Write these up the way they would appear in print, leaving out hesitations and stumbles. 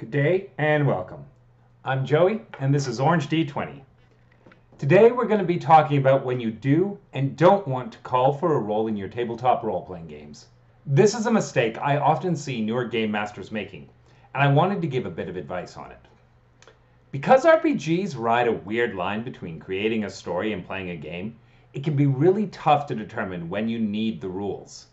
Good day and welcome. I'm Joey and this is Orange D20. Today we're going to be talking about when you do and don't want to call for a role in your tabletop role-playing games. This is a mistake I often see newer game masters making, and I wanted to give a bit of advice on it. Because RPGs ride a weird line between creating a story and playing a game, it can be really tough to determine when you need the rules.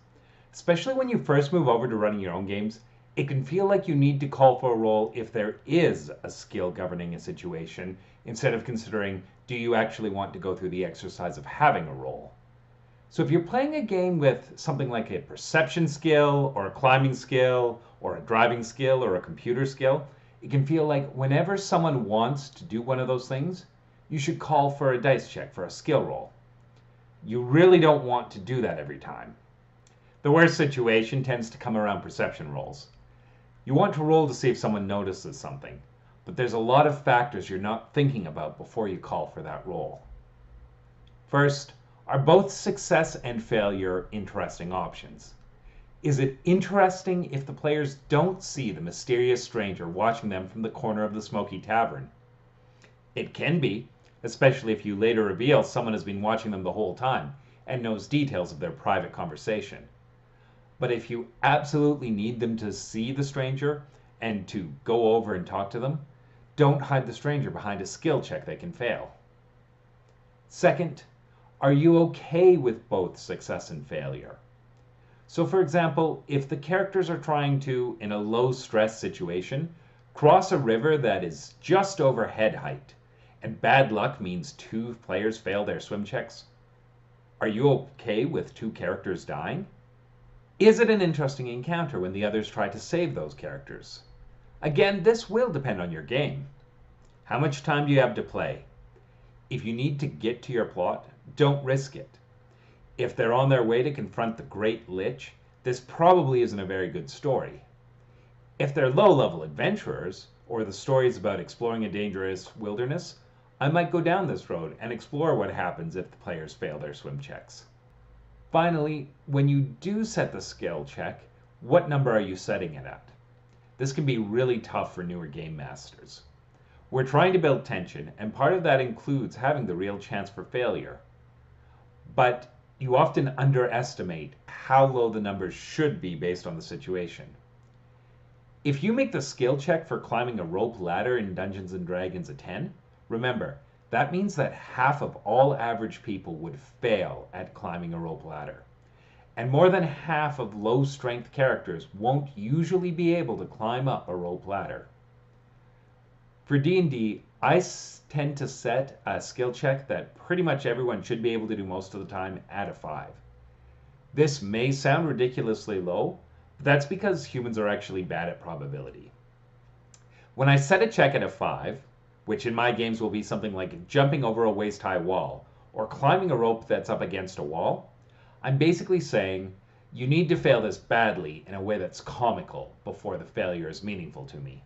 Especially when you first move over to running your own games, it can feel like you need to call for a role if there is a skill governing a situation, instead of considering, do you actually want to go through the exercise of having a role? So if you're playing a game with something like a perception skill, or a climbing skill, or a driving skill, or a computer skill, it can feel like whenever someone wants to do one of those things, you should call for a dice check for a skill roll. You really don't want to do that every time. The worst situation tends to come around perception rolls. You want to roll to see if someone notices something, but there's a lot of factors you're not thinking about before you call for that roll. First, are both success and failure interesting options? Is it interesting if the players don't see the mysterious stranger watching them from the corner of the smoky tavern? It can be, especially if you later reveal someone has been watching them the whole time and knows details of their private conversation. But if you absolutely need them to see the stranger and to go over and talk to them, don't hide the stranger behind a skill check they can fail. Second, are you okay with both success and failure? So for example, if the characters are trying to, in a low stress situation, cross a river that is just over head height, and bad luck means 2 players fail their swim checks, are you okay with 2 characters dying? Is it an interesting encounter when the others try to save those characters? Again, this will depend on your game. How much time do you have to play? If you need to get to your plot, don't risk it. If they're on their way to confront the Great Lich, this probably isn't a very good story. If they're low-level adventurers, or the story is about exploring a dangerous wilderness, I might go down this road and explore what happens if the players fail their swim checks. Finally, when you do set the skill check, what number are you setting it at? This can be really tough for newer game masters. We're trying to build tension, and part of that includes having the real chance for failure. But you often underestimate how low the numbers should be based on the situation. If you make the skill check for climbing a rope ladder in Dungeons & Dragons a 10, remember, that means that half of all average people would fail at climbing a rope ladder. And more than half of low-strength characters won't usually be able to climb up a rope ladder. For D&D, I tend to set a skill check that pretty much everyone should be able to do most of the time at a 5. This may sound ridiculously low, but that's because humans are actually bad at probability. When I set a check at a 5, which in my games will be something like jumping over a waist-high wall, or climbing a rope that's up against a wall, I'm basically saying, you need to fail this badly in a way that's comical before the failure is meaningful to me.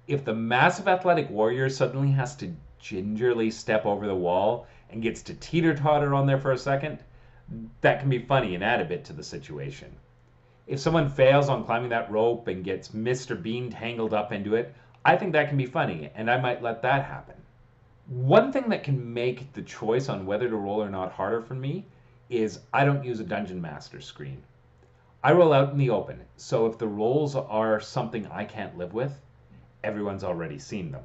If the massive athletic warrior suddenly has to gingerly step over the wall and gets to teeter-totter on there for a second, that can be funny and add a bit to the situation. If someone fails on climbing that rope and gets Mr. Bean tangled up into it, I think that can be funny, and I might let that happen. One thing that can make the choice on whether to roll or not harder for me is I don't use a Dungeon Master screen. I roll out in the open, so if the rolls are something I can't live with, everyone's already seen them.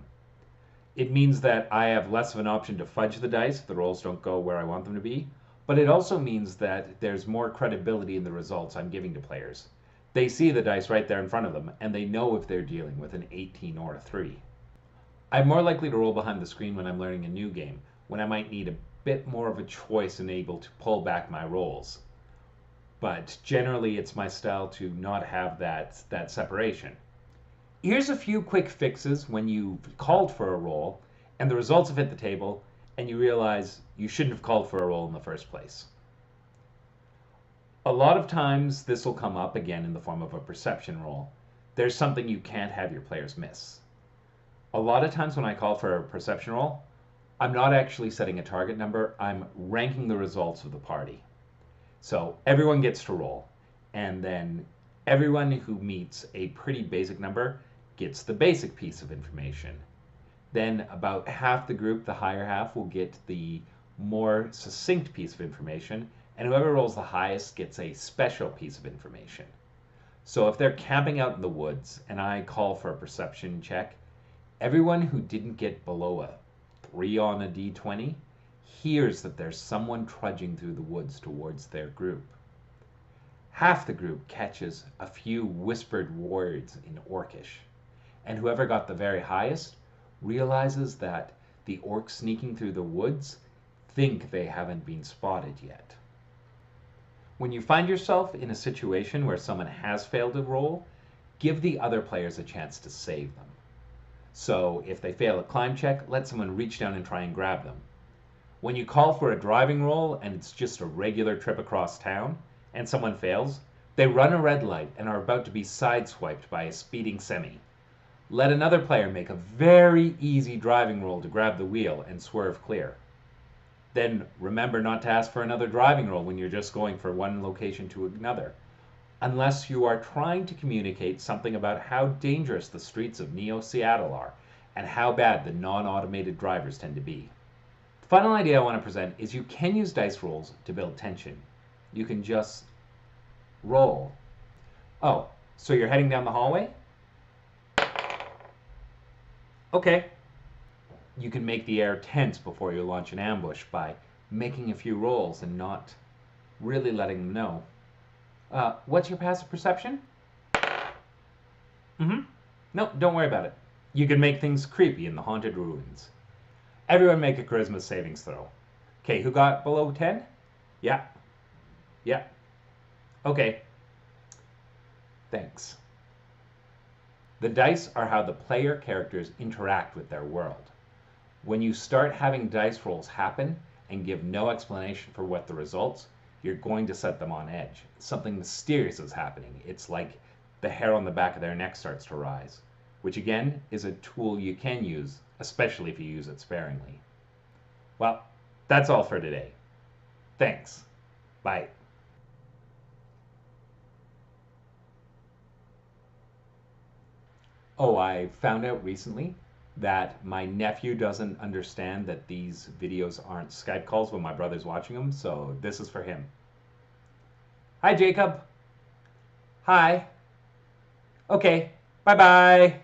It means that I have less of an option to fudge the dice if the rolls don't go where I want them to be, but it also means that there's more credibility in the results I'm giving to players. They see the dice right there in front of them, and they know if they're dealing with an 18 or a 3. I'm more likely to roll behind the screen when I'm learning a new game, when I might need a bit more of a choice and able to pull back my rolls. But generally it's my style to not have that separation. Here's a few quick fixes when you've called for a roll, and the results have hit the table, and you realize you shouldn't have called for a roll in the first place. A lot of times this will come up again in the form of a perception roll. There's something you can't have your players miss. A lot of times when I call for a perception roll, I'm not actually setting a target number, I'm ranking the results of the party. So everyone gets to roll, and then everyone who meets a pretty basic number gets the basic piece of information. Then about half the group, the higher half, will get the more succinct piece of information, and whoever rolls the highest gets a special piece of information. So if they're camping out in the woods and I call for a perception check, everyone who didn't get below a 3 on a d20 hears that there's someone trudging through the woods towards their group. Half the group catches a few whispered words in Orcish, and whoever got the very highest realizes that the orcs sneaking through the woods think they haven't been spotted yet. When you find yourself in a situation where someone has failed a roll, give the other players a chance to save them. So if they fail a climb check, let someone reach down and try and grab them. When you call for a driving roll and it's just a regular trip across town, and someone fails, they run a red light and are about to be sideswiped by a speeding semi. Let another player make a very easy driving roll to grab the wheel and swerve clear. Then remember not to ask for another driving roll when you're just going from one location to another, unless you are trying to communicate something about how dangerous the streets of Neo-Seattle are and how bad the non-automated drivers tend to be. The final idea I want to present is you can use dice rolls to build tension. You can just roll. Oh, so you're heading down the hallway? Okay. You can make the air tense before you launch an ambush by making a few rolls and not really letting them know. What's your passive perception? No, don't worry about it. You can make things creepy in the haunted ruins. Everyone make a charisma savings throw. Okay, who got below 10? Yeah. Yeah. Okay. Thanks. The dice are how the player characters interact with their world. When you start having dice rolls happen and give no explanation for what the results, you're going to set them on edge. Something mysterious is happening. It's like the hair on the back of their neck starts to rise, which again is a tool you can use, especially if you use it sparingly. Well, that's all for today. Thanks. Bye. Oh, I found out recently that my nephew doesn't understand that these videos aren't Skype calls when my brother's watching them, so this is for him. Hi, Jacob. Hi. Okay, bye-bye.